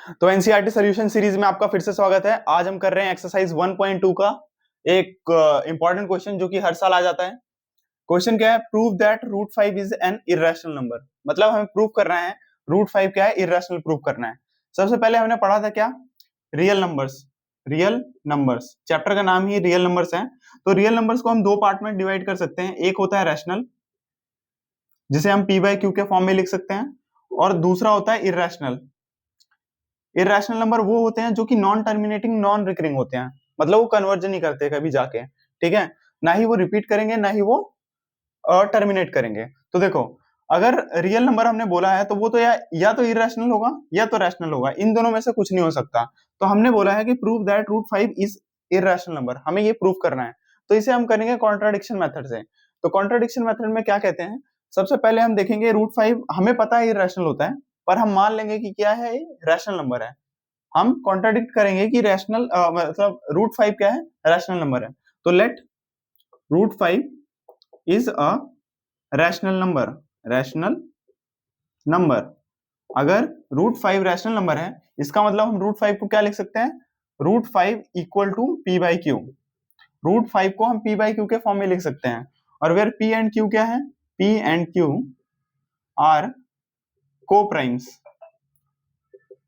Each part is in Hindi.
तो एनसीईआरटी सॉल्यूशन सीरीज में आपका फिर से स्वागत है। आज हम कर रहे हैं एक्सरसाइज 1.2 का एक इंपॉर्टेंट क्वेश्चन जो कि हर साल आ जाता है। क्वेश्चन क्या है? Prove that root 5 is an irrational number. मतलब हमें प्रूव करना है रूट 5 क्या है, इर्रेशनल प्रूव करना है। सबसे पहले हमने पढ़ा था क्या? Real numbers. Real numbers chapter का नाम ही रियल नंबर्स है। तो रियल नंबर्स को हम दो पार्ट में डिवाइड कर सकते हैं। एक होता है रैशनल, जिसे हम पी बाई क्यू के फॉर्म में लिख सकते हैं, और दूसरा होता है इर्रेशनल। इर्रेशनल नंबर वो होते हैं जो कि नॉन टर्मिनेटिंग, नॉन रिकरिंग होते हैं। मतलब वो कन्वर्जन नहीं करते कभी जाके, ठीक है? ना ही वो रिपीट करेंगे, ना ही वो टर्मिनेट करेंगे। तो देखो, अगर रियल नंबर हमने बोला है तो वो तो या तो इर्रेशनल होगा या तो रैशनल होगा। इन दोनों में से कुछ नहीं हो सकता। तो हमने बोला है कि prove that root 5 is irrational number. हमें ये प्रूव करना है। तो इसे हम करेंगे कॉन्ट्राडिक्शन मेथड से। तो कॉन्ट्राडिक्शन मेथड में क्या कहते हैं? सबसे पहले हम देखेंगे रूट 5 हमें पता है इर्रेशनल होता है, पर हम मान लेंगे कि क्या है, ये रैशनल नंबर है। हम कॉन्ट्राडिक्ट करेंगे कि रैशनल मतलब रूट 5 क्या है, रैशनल नंबर है। तो let root 5 is a rational number. Rational number. अगर रूट 5 रैशनल नंबर है, इसका मतलब हम रूट 5 को क्या लिख सकते हैं? Root 5 equal to p by q. Root 5 को हम पी बाई क्यू के फॉर्म में लिख सकते हैं। और वेयर पी एंड क्यू क्या है? पी एंड क्यू आर को प्राइम्स।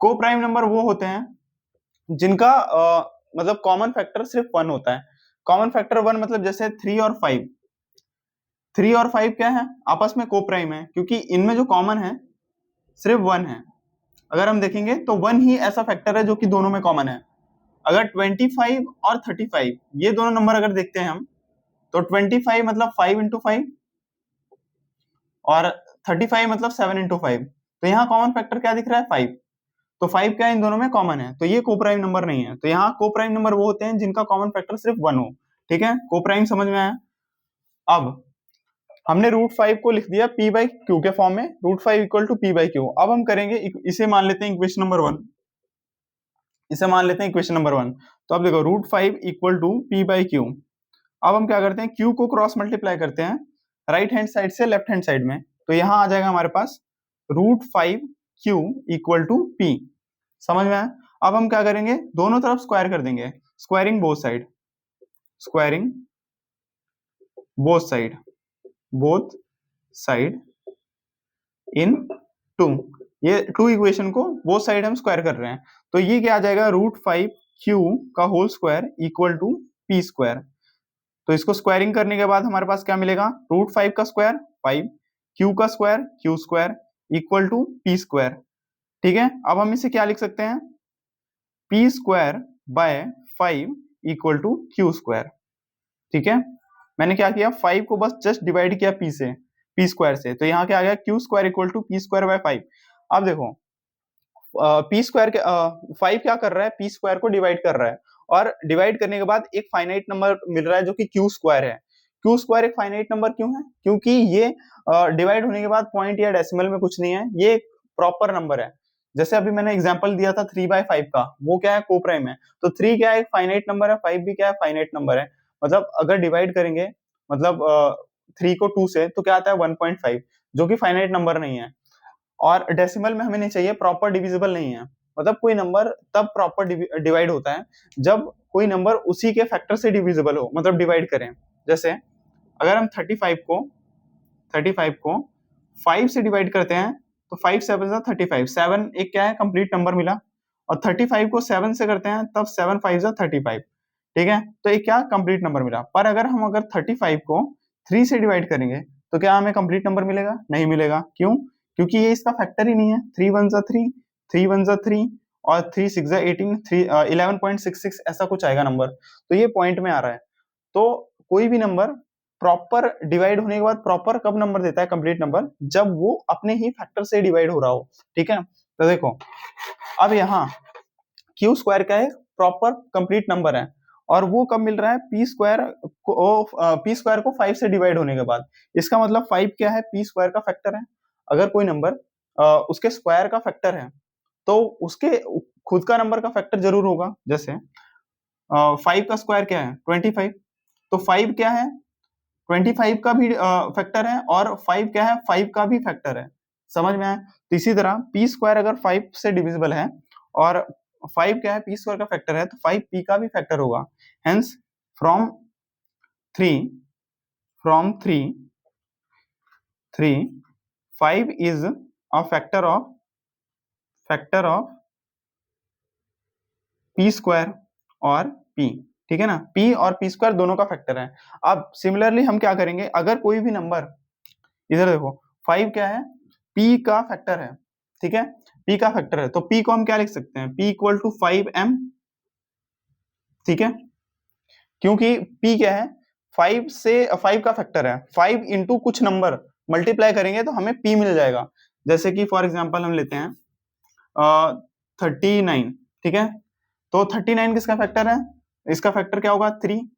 को प्राइम नंबर वो होते हैं जिनका मतलब कॉमन फैक्टर सिर्फ 1 होता है। कॉमन फैक्टर 1 मतलब जैसे 3 और 5। 3 और 5 क्या है? आपस में को प्राइम है, क्योंकि इनमें जो कॉमन है सिर्फ 1 है। अगर हम देखेंगे तो 1 ही ऐसा फैक्टर है जो कि दोनों में कॉमन है। अगर 25 और 35 ये दोनों नंबर अगर देखते हैं हम, तो 25 मतलब 5 इंटू 5 और 35 मतलब 7 इंटू 5। तो यहाँ कॉमन फैक्टर क्या दिख रहा है? 5। तो 5 क्या इन दोनों में कॉमन है, तो ये कोप्राइम नंबर नहीं है। तो यहाँ कोप्राइम नंबर वो होते हैं जिनका कॉमन फैक्टर सिर्फ 1 हो। ठीक है, कोप्राइम समझ में आया? अब हमने रूट 5 को लिख दिया पी बाई क्यू के फॉर्म में, root 5 equal to p by q. अब हम करेंगे इसे मान लेते हैं इक्वेशन नंबर 1। इसे मान लेते हैं इक्वेशन नंबर 1। तो अब देखो, root 5 equal to p by q. अब हम क्या करते हैं? क्यू को क्रॉस मल्टीप्लाई करते हैं राइट हैंड साइड से लेफ्ट हैंड साइड में। तो यहां आ जाएगा हमारे पास root 5 Q equal to P. समझ में आया? अब हम क्या करेंगे? दोनों तरफ स्क्वायर कर देंगे। Squaring both side. Squaring both side. Both side इन 2। ये 2 इक्वेशन को बोथ साइड हम स्क्वायर कर रहे हैं। तो ये क्या आ जाएगा? रूट 5 क्यू का whole square equal to p square. तो इसको स्क्वायरिंग करने के बाद हमारे पास क्या मिलेगा? रूट 5 का स्क्वायर 5, क्यू का square q square equal to p square. ठीक है, अब हम इसे क्या लिख सकते हैं? P square by 5 equal to q square. ठीक है, मैंने क्या किया? 5 को बस जस्ट डिवाइड किया पी से, पी स्क्वायर से। तो यहाँ क्या आ गया? Q square equal to p square by 5। अब देखो, पी स्क्वायर के 5 क्या कर रहा है? पी स्क्वायर को डिवाइड कर रहा है, और डिवाइड करने के बाद एक फाइनाइट नंबर मिल रहा है जो कि क्यू स्क्वायर है। क्यू स्क्वायर एक फाइनाइट नंबर क्यों है? क्योंकि ये डिवाइड होने के बाद पॉइंट या डेसिमल में कुछ नहीं है, ये एक प्रॉपर नंबर है। जैसे अभी मैंने एग्जांपल दिया था 3/5 का, वो क्या है? कोप्राइम है। तो 3 क्या है? एक फाइनाइट नंबर है। 5 भी क्या है? फाइनाइट नंबर है। मतलब अगर डिवाइड करेंगे, मतलब 3 को 2 से, तो क्या आता है? 1.5, जो कि फाइनाइट नंबर नहीं है। और डेसिमल में हमें नहीं चाहिए, प्रॉपर डिविजिबल नहीं है। मतलब कोई नंबर तब प्रॉपर डिवाइड होता है जब कोई नंबर उसी के फैक्टर से डिविजिबल हो, मतलब डिवाइड करें। जैसे अगर हम 35 को 5 से डिवाइड करते हैं, तो 5 7 जा 35, 7 एक क्या है? कंप्लीट नंबर मिला। और 35 को 7 से करते हैं, तब 7 5 जा 35। ठीक है, तो एक क्या? कंप्लीट नंबर मिला। पर अगर 35 को 3 से डिवाइड करेंगे, तो क्या हमें कंप्लीट नंबर मिलेगा? नहीं मिलेगा। क्यों? क्योंकि ये इसका फैक्टर ही नहीं है। 3 1 जा 3, 3 1 जा 3, और 3 6 जा 18, 11.66 ऐसा कुछ आएगा नंबर। तो ये पॉइंट में आ रहा है। तो कोई भी नंबर प्रॉपर डिवाइड होने के बाद प्रॉपर कब नंबर देता है? कंप्लीट नंबर, जब वो अपने ही फैक्टर से डिवाइड हो रहा हो। ठीक है, तो देखो, अब यहाँ क्यू स्क्वायर का एक प्रॉपर कंप्लीट नंबर है, और वो कब मिल रहा है? पी स्क्वायर को 5 से डिवाइड होने के बाद। इसका मतलब 5 क्या है? पी स्क्वायर का फैक्टर है। अगर कोई नंबर उसके स्क्वायर का फैक्टर है, तो उसके खुद का नंबर का फैक्टर जरूर होगा। जैसे 5 का स्क्वायर क्या है? 25। तो 5 क्या है? 25 का भी फैक्टर है, और 5 क्या है? 5 का भी फैक्टर है। समझ में आया? तो इसी तरह पी स्क्वायर अगर 5 से डिविजिबल है और 5 क्या है, पी स्क्वायर का फैक्टर है, तो 5 पी का भी फैक्टर होगा। Hence from 3 5 is a factor of P square और पी, ठीक है ना, पी और पी स्क्वायर दोनों का फैक्टर है। अब सिमिलरली हम क्या करेंगे, अगर कोई भी नंबर, इधर देखो 5 क्या है, पी का फैक्टर है, ठीक है, पी का फैक्टर है, तो पी को हम क्या लिख सकते हैं, पी इक्वल टू 5m, ठीक है, क्योंकि पी क्या है, 5 का फैक्टर है, 5 इंटू कुछ नंबर मल्टीप्लाई करेंगे तो हमें पी मिल जाएगा। जैसे कि फॉर एग्जांपल हम लेते हैं 39, ठीक है, तो 39 किसका फैक्टर है, इसका फैक्टर क्या होगा, 3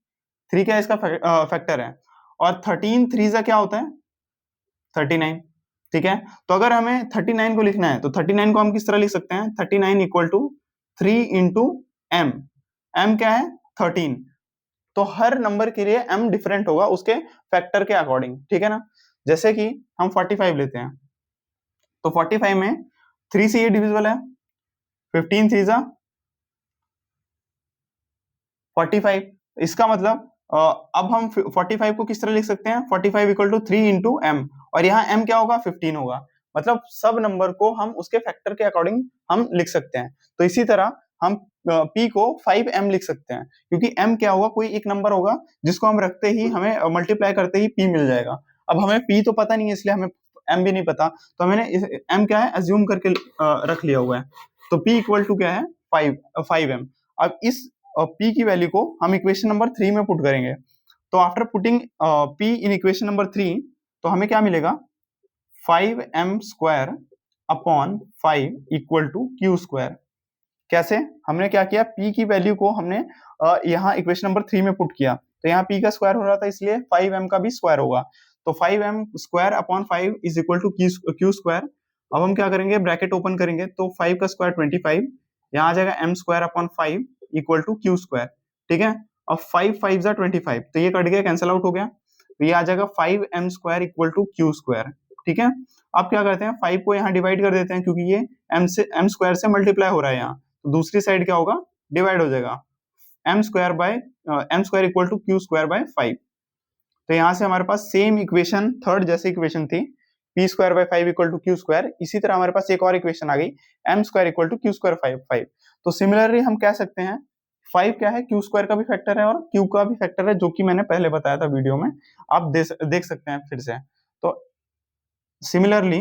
क्या इसका फैक्टर है, और 13 3 क्या होता है 39, ठीक है। तो अगर हमें 39 को लिखना है तो 39 को हम किस तरह लिख सकते हैं, 39 equal to 3 into m, m क्या है 13, तो हर नंबर के लिए m डिफरेंट होगा उसके फैक्टर के अकॉर्डिंग, ठीक है ना। जैसे कि हम 45 लेते हैं, तो 45 में 3 से ये डिविजिबल है, 15 3 जा 45, इसका मतलब अब हम 45 को किस तरह लिख सकते हैं, 45 इक्वल टू 3 इंटू एम, और यहाँ m क्या होगा 15 होगा, मतलब सब नंबर को हम उसके फैक्टर के अकॉर्डिंग हम लिख सकते हैं। तो इसी तरह हम p को 5m लिख सकते हैं, क्योंकि m क्या होगा, कोई एक नंबर होगा जिसको हम रखते ही हमें मल्टीप्लाई करते ही p मिल जाएगा। अब हमें p तो पता नहीं है, इसलिए हमें m भी नहीं पता, तो मैंने m क्या है अज्यूम करके रख लिया हुआ है, तो p इक्वल टू क्या है 5m। अब इस p की वैल्यू को हम इक्वेशन नंबर 3 में पुट करेंगे, तो after putting p in equation number 3, तो हमें क्या मिलेगा, 5m square upon 5 equal to q square. कैसे, हमने क्या किया, p की वैल्यू को हमने यहाँ इक्वेशन नंबर 3 में पुट किया, तो यहाँ p का स्क्वायर हो रहा था, इसलिए 5m का भी स्क्वायर होगा, तो 5m square upon 5 is equal to q square. अब हम क्या करेंगे, ब्रैकेट ओपन करेंगे, तो 5 का स्क्वायर 25, यहाँ आ जाएगा m square upon 5 equal to q square, ठीक है। अब 5 5 जा 25, तो ये कट गया, कैंसिल आउट हो गया, तो ये आ जाएगा 5m square equal to q square, ठीक है। अब क्या करते हैं, 5 को यहाँ डिवाइड कर देते हैं, क्योंकि ये m स्क्वायर से मल्टीप्लाई हो रहा है यहाँ, तो दूसरी साइड क्या होगा, डिवाइड हो जाएगा, m square equal to q square by 5। तो यहाँ से हमारे पास सेम इक्वेशन थर्ड जैसे इक्वेशन थी, p square by 5 equal to q square, इसी तरह हमारे पास एक और इक्वेशन आ गई, m square equal to q square 5। तो सिमिलरली हम कह सकते हैं 5 क्या है, क्यू स्क्वायर का भी फैक्टर है और q का भी फैक्टर है, जो कि मैंने पहले बताया था वीडियो में, आप देख सकते हैं फिर से। तो similarly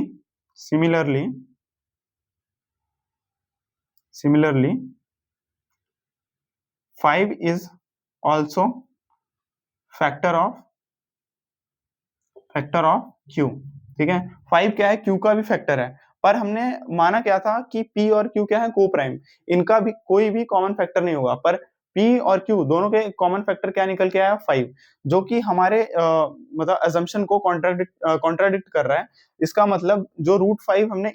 5 is also factor of q, ठीक है। 5 क्या है, q का भी फैक्टर है, पर हमने माना क्या था कि p और q क्या है, को प्राइम, इनका भी कोई भी कॉमन फैक्टर नहीं होगा, पर p और q दोनों के कॉमन फैक्टर क्या निकल के आया 5, जो कि हमारे मतलब अजम्पशन को कॉन्ट्राडिक्ट कर रहा है। इसका मतलब जो √5 हमने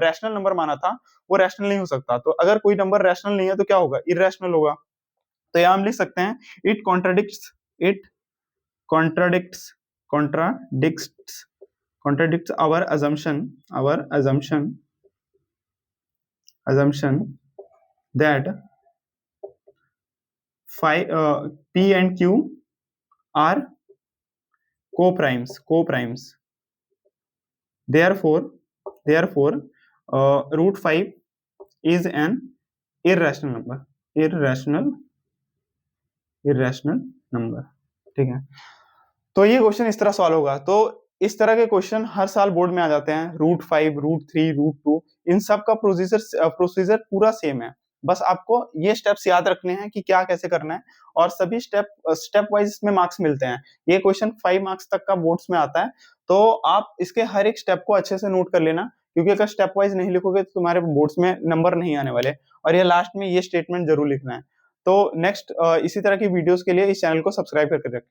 रैशनल नंबर माना था, वो रैशनल नहीं हो सकता, तो अगर कोई नंबर रैशनल नहीं है तो क्या होगा, इरैशनल होगा। तो यहाँ हम लिख सकते हैं it contradicts our assumption that p and q are co-primes. Therefore √5 is an irrational number, ठीक है। तो ये क्वेश्चन इस तरह सॉल्व होगा। तो इस तरह के क्वेश्चन हर साल बोर्ड में आ जाते हैं, √5 √3 √2, इन सब का प्रोसीजर पूरा सेम है, बस आपको ये स्टेप्स याद रखने हैं कि क्या कैसे करना है, और सभी स्टेप वाइज इसमें मार्क्स मिलते हैं। ये क्वेश्चन 5 मार्क्स तक का बोर्ड्स में आता है, तो आप इसके हर एक स्टेप को अच्छे से नोट कर लेना, क्योंकि अगर स्टेप वाइज नहीं लिखोगे तो तुम्हारे बोर्ड्स में नंबर नहीं आने वाले, और ये लास्ट में ये स्टेटमेंट जरूर लिखना है। तो नेक्स्ट इसी तरह की वीडियोस के लिए इस चैनल को सब्सक्राइब करके रखें।